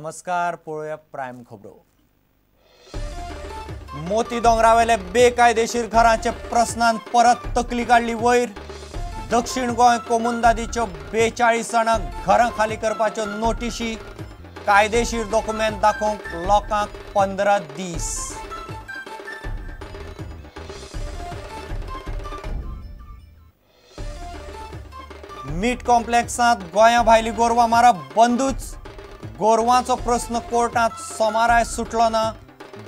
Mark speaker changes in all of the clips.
Speaker 1: नमस्कार, पळोवया प्रायम खबरो। मोती दोंगरावेले बेकायदेशीर घरांचे प्रश्नान परत तकली काढली वयर। दक्षिण गोंय कोमुंदादीच्यो 42 जाणांक घरां खाली करपाच्यो नोटीशी। कायदेशीर डॉक्युमेंट दाखोवंक लोकांक 15 दीस। मीठ कॉम्प्लेक्सांत गोंया भायली गोरवां मारप बंदूच। गोरवांचो प्रश्न कोर्टांत सोमाराय सुटलो ना।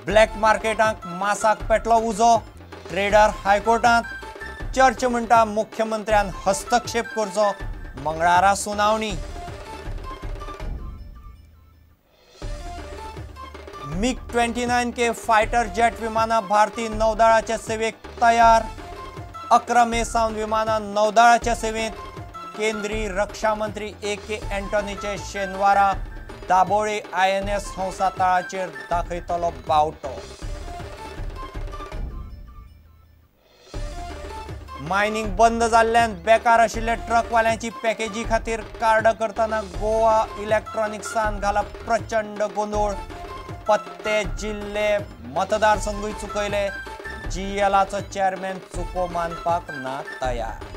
Speaker 1: ब्लॅक मार्केटांक मासाक पेटलो उजो। ट्रेडर हायकोर्टांत चर्च म्हणटा मुख्यमंत्र्यान हस्तक्षेप करचो। मंगळारा सुनावणी। MiG-29K फायटर जेट विमानां भारतीय नौदळाचे सेवेक तयार। 11 मे सावन विमानां नौदळाच्या सेवेंत। केंद्रीय रक्षा मंत्री AK एंटोनीचे शेनवारा दाबोळे INS हंसा तळाचेर दाखयतलो बावटो। मायनिंग बंद जाल्ल्यान बेकार आशिल्ले ट्रकवाल्यांची पॅकेजी खातीर कार्ड करतना गोवा इलेक्ट्रॉनिक्सान घाला प्रचंड गोंधळ। पत्ते जिल्ले मतदारसंघूय चुकयले। GLAचो चेअरमॅन चुको मानपाक ना तयार।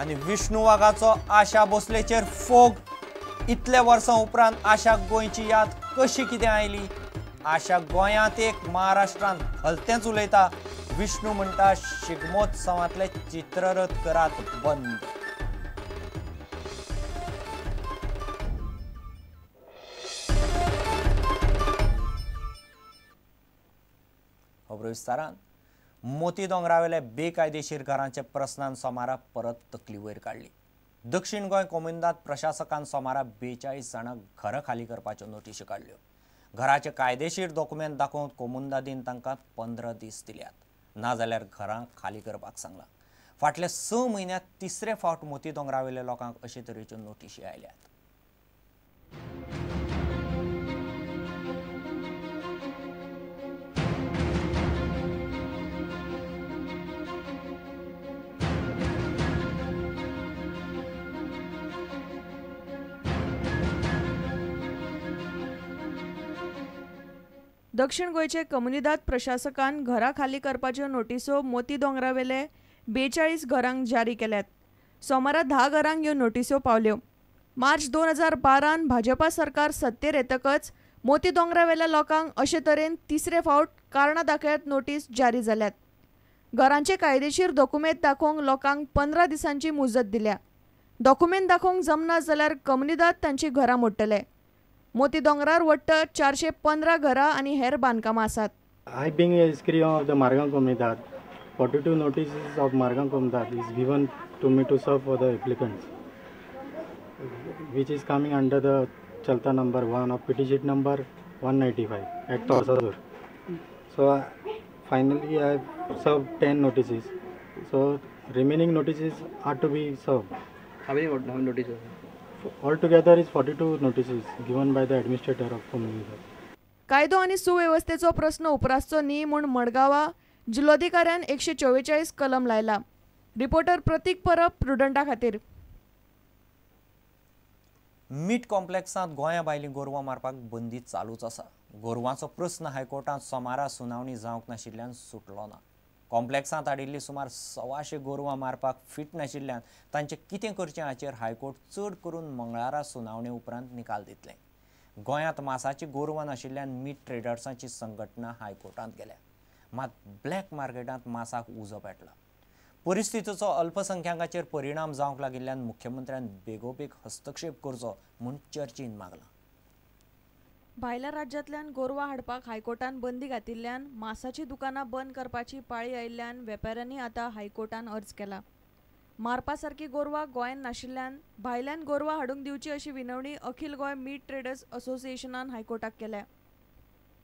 Speaker 1: आणि विष्णू वाघाचो आशा भोसलेचेर फोग। इतले वर्सां उपरांत आशाक गोंयची याद कशी कितें आयली? आशा गोंयांत एक, महाराष्ट्रांत भलतेंच उलयता। विष्णू म्हणटा शिगमोत्सवांतले चित्ररथ करात बंद। खबरो विस्तारान। मोती दोंगरावेले बेकायदेशीर घरांचे प्रश्नान सोमारा परत तकली वयर काडली। दक्षिण गोंय कोमुंदाद प्रशासकान सोमारा 42 जाणांक घरां खाली करपाच्यो नोटीशी काडल्यो। घराचे कायदेशीर डॉक्युमेंट दाखोवन कोमुंदादीन तांकां 15 दीस दिल्यात, नाजाल्यार घरां खाली करपाक सांगलां। फाटल्या 6 म्हयन्यांत तिसरे फावट मोती दोंगरावेल्या लोकांक अशे तरेच्यो नोटीशी आयल्यात।
Speaker 2: दक्षिण गोंयचे कोमुनिदाद प्रशासकान घरां खाली करपाच्यो नोटीसो मोती दोंगरावेले 42 घरांक जारी केल्यात। सोमारा 10 घरांक ह्यो नोटीसो पावल्यो। मार्च 2012 भाजपा सरकार सत्तेर येतकच मोती दोंगरावेल्या लोकांक अशे तरेन तिसरे फावट कारणां दाखयत नोटीस जारी जाल्यात। घरांचे कायदेशीर डॉक्युमेंट दाखोवंक लोकांक 15 दिसांची मुजत दिल्या। डॉक्युमेंट दाखोवंक जमना जाल्यार कोमुनिदाद तांची घरां मोडटले। मोती दोंगरार वट्ट 415 घरां आनी हेर बांदकामां आसात।
Speaker 3: I being a Iskriya of the Margang Comunidad, 42 notices of Margang Comunidad is given to me to serve for the applicants, which is coming under the Chalta number 1 of PT sheet number 195 at Torsadur. So finally I have served 10 notices. So remaining notices are to be served.
Speaker 4: How many notices?
Speaker 3: Altogether is 42 notices given by the administrator of Comunidad.
Speaker 2: कायदो आनी सुवेवस्थेचो प्रस्न उपरासचो न्ही म्हूण मडगांवां जिल्लोधिकाऱ्यान 144 कलम लायला। Reporter प्रतीक परब, प्रुडंटा खातीर।
Speaker 1: मीठ कॉम्प्लेक्सांत गोंया भायली गोरवां मारपाक बंदी चालूच आसा। गोरवांचो प्रस्न हायकोर्टांत सोमारा सुनावणी जावंक नाशिल्ल्यान सुटलो ना। कॉम्प्लेक्सांत आडिल्ली सुमार 100 गोरवां मारपाक फिट नाशिल्ल्यान तांचें कितें करचें हाचेर हायकोर्ट चड करून मंगळारा सुनावणे उपरांत निकाल दितले। गोंयांत मासाची गोरवां नाशिल्ल्यान मीठ ट्रेडर्सांची संघटना हायकोर्टांत गेल्या। मात ब्लॅक मार्केटांत मासाक उजो पेटला। परिस्थितीचो अल्पसंख्यांकांचेर परिणाम जावंक लागिल्ल्यान मुख्यमंत्र्यान बेगोबेग हस्तक्षेप करचो म्हूण चर्चीन मागलां।
Speaker 2: भायल्या राज्यांतल्यान गोरवां हाडपाक हायकोर्टान बंदी घातिल्ल्यान मासाची दुकानां बंद करपाची पाळी आयिल्ल्यान वेपाऱ्यांनी आतां हायकोर्टान अर्ज केला। मारपा सारकी गोरवां गोंयांत नाशिल्ल्यान भायल्यान गोरवां हाडूंक दिवची अशी विनवणी अखिल गोंय मीट ट्रेडर्स असोसिएशनान हायकोर्टाक केल्या।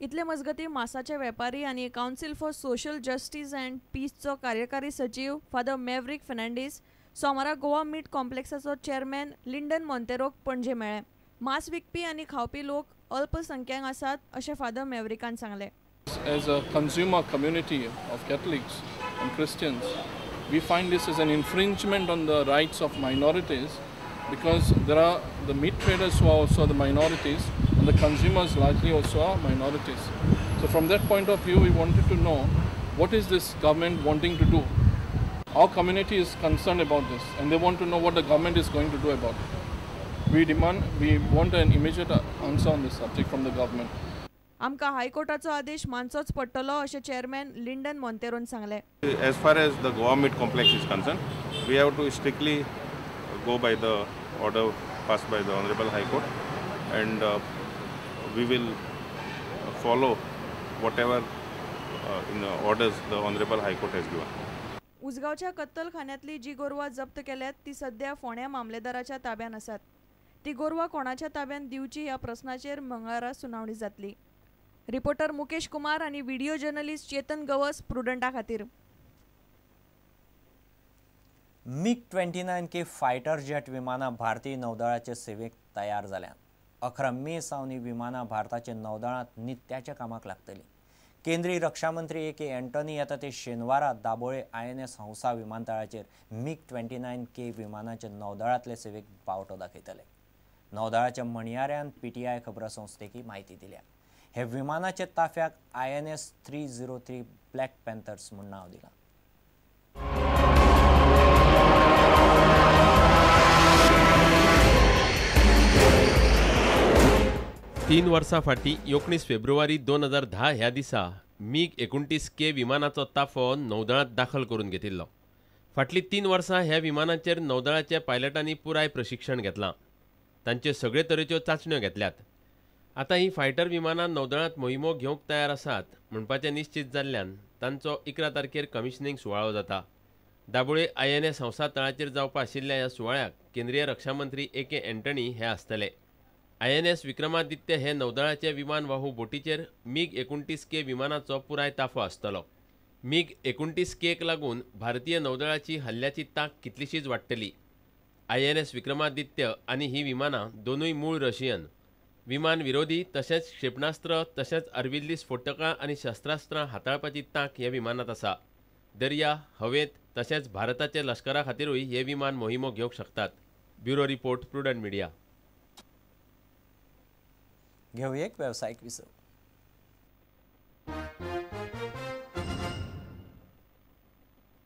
Speaker 2: इतले मजगती मासाचे वेपारी आनी council for social justice and पीसचो कार्यकारी सचिव फादर मेवरिक फर्नांडीस सोमारा गोवा मीट कॉम्प्लेक्साचो चेअरमॅन लिंडन मॉन्तेरोक पणजे मेळ्ळे। मास विकपी आनी खावपी लोक अल्पसंख्यांक आसात अशें फादर मेवरिकान सांगलें।
Speaker 5: As a consumer community of Catholics and Christians, we find this as an infringement on the rights of minorities, because there are the meat traders who are also the minorities, and the consumers largely also are minorities. So from that point of view, we wanted to know, what is this government wanting to do? Our community is concerned about this, and they want to know what the government is going to do about it. We want an immediate answer on this subject from the government.
Speaker 2: आमकां हायकोर्टाचो आदेश मानचोच पडटलो अशें chairman Lyndon मोंतेरोन सांगले.
Speaker 6: As far as the Goa Meat Complex is concerned, we have to strictly go by the order passed by the Honorable High Court, and we will follow whatever in the orders the Honorable High Court has given.
Speaker 2: उसगांवच्या कत्तलखान्यांतली जी गोरवां जप्त केल्यात ती सध्या फोंड्या मामलेदाराच्या ताब्यात आसात. ती गोरवां कोणाच्या ताब्यात दिवची ह्या प्रस्नाचेर मंगळारा सुनावणी जातली. रिपोर्टर मुकेश कुमार आणि व्हिडिओ जर्नलिस्ट चेतन गवस, प्रुडंटा खातीर.
Speaker 1: MiG-29K फायटर जेट विमानां भारतीय नौदळाचे सेवेक तयार जाल्यात. 11 मे सावन ही विमानां भारताचे नौदळांत नित्याच्या कामाक लागतली. केंद्रीय रक्षा मंत्री A.K. एंटनी येता ते शेनवारा दाबोळे INS हंसा विमानतळाचेर MiG-29K विमानाचे नौदळांतले सेवेक बावटो दाखयतले. नौदळाच्या म्हणयाऱ्यान PTI खबर संस्थेक ही माहिती दिल्या. हे विमानाचे ताफ्याक INS 303 ब्लॅक पॅन्थर्स म्हूण नांव दिलां.
Speaker 7: तीन वर्सां फाटीं 19 फेब्रुवारी 2010 ह्या दिसा MiG-29K विमानाचो ताफो नौदळांत दाखल करून घेतिल्लो. फाटलीं 3 वर्सां ह्या विमानाचेर नौदळाच्या पायलटांनी पुराय प्रशिक्षण घेतलां. तांचे सगळे तरेच्यो चांचण्यो घेतल्यात. आतां ही फायटर विमानां नौदळांत मोहिमो घेवंक तयार आसात म्हणपाचें निश्चित जाल्ल्यान तांचो 11 तारखेर कमिशनिंग सुवाळो जाता. दाबोळे INS हंसा तळाचेर जावपा आशिल्ल्या ह्या सुवाळ्याक केंद्रीय रक्षा मंत्री A.K. एंटनी हे आसतले. INS विक्रमादित्य हे नौदळाचे विमान वाहू बोटीचेर MiG-29K विमानाचो पुराय ताफो आसतलो. MiG-29Kक लागून भारतीय नौदळाची हल्ल्याची तांक कितलीशीच वाडटली. INS विक्रमादित्य आनी ही विमानां दोनूय मूळ रशियन. विमान विरोधी तशेंच क्षेपणास्त्र तशेंच आर्विल्ली स्फोटकां आनी शस्त्रास्त्रां हाताळपाची तांक ह्या विमानांत आसा. दर्या, हवेंत तशेंच भारताच्या लश्करा खातीरूय हे विमान मोहिमो घेवंक शकतात. Bureau report, prudent media.
Speaker 1: घेऊ एक व्यावसायिक विसव.